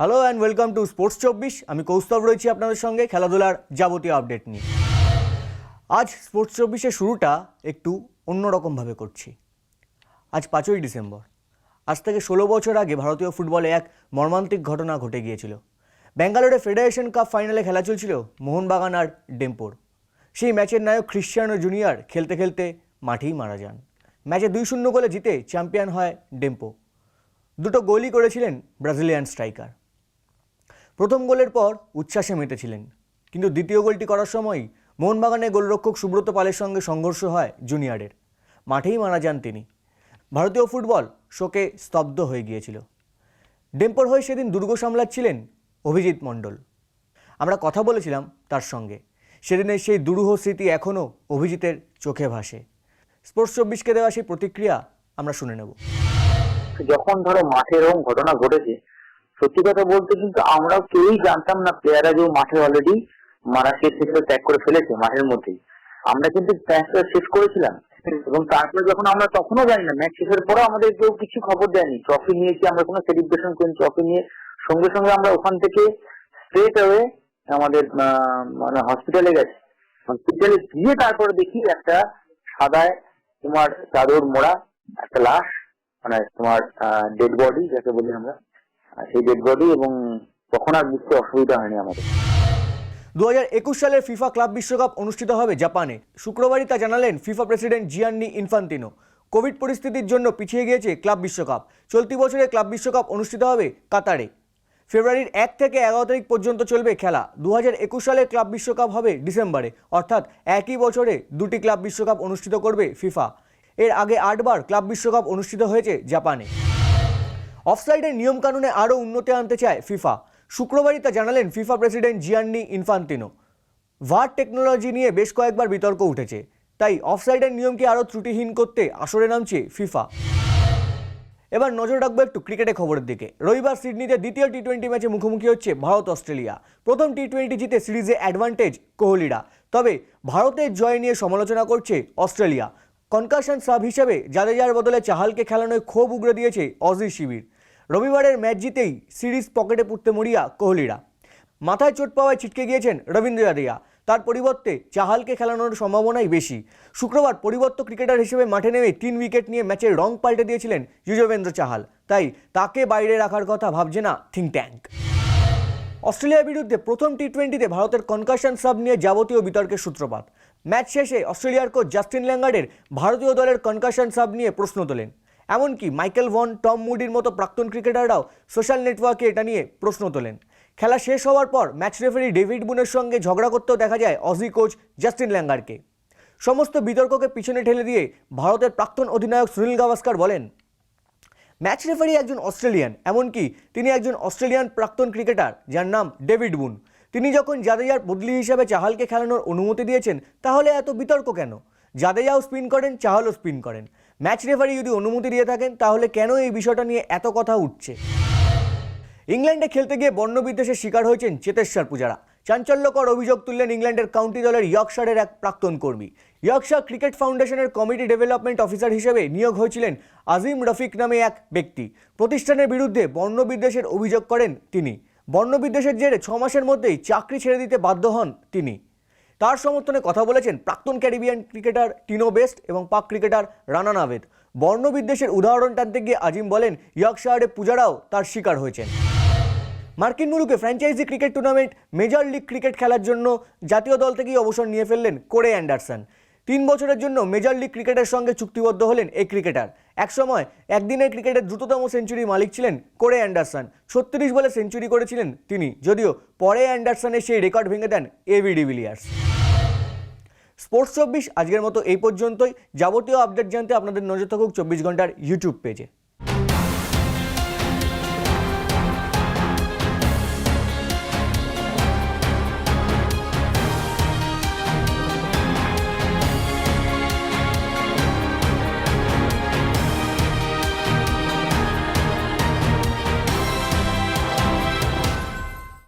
Hello and welcome to sports 24। আমি কৌস্তব রয়েছি আপনাদের সঙ্গে খেলাধুলার যাবতীয় আপডেট নিয়ে। আজ স্পোর্টস 24-এর শুরুটা একটু অন্যরকমভাবে করছি। আজ 5ই ডিসেম্বর। আজ থেকে 16 বছর আগে ভারতীয় ফুটবলে এক মর্মান্তিক ঘটনা ঘটে গিয়েছিল। ব্যাঙ্গালোরে ফেডারেশন কাপ ফাইনালে খেলা চলছিল মোহনবাগান আর ডেম্পোর। সেই ম্যাচের নায়ক ক্রিশ্চিয়ানো জুনিয়র খেলতে খেলতে মাঠেই মারা যান। ম্যাচে 2-0 গোলে জিতে চ্যাম্পিয়ন হয় ডেম্পো। দুটো গোলই করেছিলেন ব্রাজিলিয়ান স্ট্রাইকার। প্রথম গোলের পর উচ্ছ্বাসে মেতেছিলেন, কিন্তু দ্বিতীয় গোলটি করার সময় মোহনবাগানের গোলরক্ষক সুব্রত পালের সঙ্গে সংঘর্ষ হয় জুনিয়রের। মাঠেই মারা যান তিনি। ভারতীয় ফুটবল শোকে স্তব্ধ হয়ে গিয়েছিল। ডেম্পোর হয়ে সেদিন দুর্গ সামলাচ্ছিলেন অভিজিৎ মণ্ডল। আমরা কথা বলেছিলাম তার সঙ্গে। সেদিনের সেই দুরূহ স্মৃতি এখনও অভিজিতের চোখে ভাসে। স্পোর্টস 24-কে দেওয়া সেই প্রতিক্রিয়া আমরা শুনে নেব। যখন ধরো মাঠে এরকম ঘটনা ঘটেছে, সত্যি কথা বলতে কিন্তু আমরা কেউই জানতাম না প্লেয়াররা যে মাঠে অলরেডি মারা শেষ ত্যাগ করে ফেলেছে মাঠের মধ্যেই। আমরা কিন্তু ম্যাচটা শেষ করেছিলাম এবং তারপরে যখন আমরা তখনও জানি না, ম্যাচ শেষের পরেও আমাদের কেউ কিছু খবর দেয়নি। ট্রফি নিয়েছি, আমরা কোনো সেলিব্রেশন করিনি। ট্রফি নিয়ে সঙ্গে সঙ্গে আমরা ওখান থেকে স্ট্রেট অ্যাওয়ে আমাদের মানে হসপিটালে গেছি। হসপিটালে গিয়ে তারপরে দেখি একটা সাদায় তোমার চাদর মোড়া একটা লাশ, মানে তোমার ডেড বডি যাকে বলি আমরা, সেই ডেড বডি, এবং তখন আর বুঝতে অসুবিধা হয়নি আমাদের। 2021 সালের ফিফা ক্লাব বিশ্বকাপ অনুষ্ঠিত হবে জাপানে। শুক্রবারই তা জানালেন FIFA president Gianni Infantino. Covid পরিস্থিতির জন্য পিছিয়ে গিয়েছে ক্লাব বিশ্বকাপ। চলতি বছরে ক্লাব বিশ্বকাপ অনুষ্ঠিত হবে কাতারে। ফেব্রুয়ারির 1 থেকে 11 তারিখ পর্যন্ত চলবে খেলা। 2021 সালের ক্লাব বিশ্বকাপ হবে ডিসেম্বরে, অর্থাৎ একই বছরে দুটি ক্লাব বিশ্বকাপ অনুষ্ঠিত করবে ফিফা। এর আগে 8 বার ক্লাব বিশ্বকাপ অনুষ্ঠিত হয়েছে জাপানে। অফসাইডের নিয়মকানুনে আরও উন্নতি আনতে চায় ফিফা। শুক্রবারই তা জানালেন ফিফা প্রেসিডেন্ট জিয়ান্নি ইনফান্তিনো। ভার টেকনোলজি নিয়ে বেশ কয়েকবার বিতর্ক উঠেছে, তাই অফসাইডের নিয়মকে আরও ত্রুটিহীন করতে আসরে নামছে ফিফা। এবার নজর রাখবো একটু ক্রিকেটের খবরের দিকে। রবিবার সিডনিতে দ্বিতীয় টি-20 ম্যাচে মুখোমুখি হচ্ছে ভারত অস্ট্রেলিয়া। প্রথম টি-20 জিতে সিরিজে অ্যাডভান্টেজ কোহলিরা। তবে ভারতের জয় নিয়ে সমালোচনা করছে অস্ট্রেলিয়া। কনকাশন সাব হিসেবে জাদেজার বদলে চাহালকে খেলানোয় ক্ষোভ উগরে দিয়েছে অজি শিবির। রবিবারের ম্যাচ জিতেই সিরিজ পকেটে পুরতে মরিয়া কোহলিরা। মাথায় চোট পাওয়ায় ছিটকে গিয়েছেন রবীন্দ্র জাদেজা। তার পরিবর্তে চাহালকে খেলানোর সম্ভাবনাই বেশি। শুক্রবার পরিবর্তক ক্রিকেটার হিসেবে মাঠে নেমে 3 উইকেট নিয়ে ম্যাচের রং পাল্টে দিয়েছিলেন যুজবেন্দ্র চাহাল, তাই তাকে বাইরে রাখার কথা ভাবছে না থিঙ্ক ট্যাঙ্ক। অস্ট্রেলিয়ার বিরুদ্ধে প্রথম টি-20তে ভারতের কনকাশন সাব নিয়ে যাবতীয় বিতর্কের সূত্রপাত। ম্যাচ শেষে অস্ট্রেলিয়ার কোচ জাস্টিন ল্যাঙ্গার্ডের ভারতীয় দলের কনকাশন সাব নিয়ে প্রশ্ন তোলেন। এমনকি মাইকেল ভন, টম মুডির মতো প্রাক্তন ক্রিকেটাররাও সোশ্যাল নেটওয়ার্কে এটা নিয়ে প্রশ্ন তোলেন। খেলা শেষ হওয়ার পর ম্যাচ রেফারি ডেভিড বুনের সঙ্গে ঝগড়া করতেও দেখা যায় অজি কোচ জাস্টিন ল্যাঙ্গার্ডকে। সমস্ত বিতর্ককে পিছনে ঠেলে দিয়ে ভারতের প্রাক্তন অধিনায়ক সুনীল গাভাস্কার বলেন, ম্যাচ রেফারি একজন অস্ট্রেলিয়ান, এমনকি তিনি একজন অস্ট্রেলিয়ান প্রাক্তন ক্রিকেটার যার নাম ডেভিড বুন। তিনি যখন জাদেজার বদলি হিসাবে চাহালকে খেলানোর অনুমতি দিয়েছেন, তাহলে এত বিতর্ক কেন? জাদেজাও স্পিন করেন, চাহালও স্পিন করেন। ম্যাচ রেফারি যদি অনুমতি দিয়ে থাকেন, তাহলে কেন এই বিষয়টা নিয়ে এত কথা উঠছে? ইংল্যান্ডে খেলতে গিয়ে বর্ণবিদ্বেষের শিকার হয়েছেন চেতেশ্বর পূজারা। চাঞ্চল্যকর অভিযোগ তুললেন ইংল্যান্ডের কাউন্টি দলের ইয়র্কশায়ারের এক প্রাক্তন কর্মী। ইয়র্কশায়ার ক্রিকেট ফাউন্ডেশনের কমিটি ডেভেলপমেন্ট অফিসার হিসেবে নিয়োগ হয়েছিলেন আজিম রফিক নামে এক ব্যক্তি। প্রতিষ্ঠানের বিরুদ্ধে বর্ণবিদ্বেষের অভিযোগ করেন তিনি। বর্ণবিদ্বেষের জেরে 6 মাসের মধ্যেই চাকরি ছেড়ে দিতে বাধ্য হন তিনি। তার সমর্থনে কথা বলেছেন প্রাক্তন ক্যারিবিয়ান ক্রিকেটার টিনো বেস্ট এবং পাক ক্রিকেটার রানা নাভেদ। বর্ণবিদ্বেষের উদাহরণ টানতে গিয়ে আজিম বলেন, ইয়র্কশায়ারে পূজারাও তার শিকার হয়েছেন। মার্কিন মুলুকে franchise cricket tournament major league cricket খেলার জন্য জাতীয় দল থেকেই অবসর নিয়ে ফেললেন কোরে অ্যান্ডারসন। 3 বছরের জন্য মেজর লিগ ক্রিকেটের সঙ্গে চুক্তিবদ্ধ হলেন এই ক্রিকেটার। একসময় একদিনের ক্রিকেটের দ্রুততম সেঞ্চুরির মালিক ছিলেন কোরে অ্যান্ডারসন। 36 বলে সেঞ্চুরি করেছিলেন তিনি, যদিও পরে অ্যান্ডারসনের সেই রেকর্ড ভেঙে দেন এবি ডিভিলিয়ার্স। স্পোর্টস 24 আজকের মতো এই পর্যন্তই। যাবতীয় আপডেট জানতে আপনাদের নজর থাকুক 24 ঘন্টার ইউটিউব পেজে।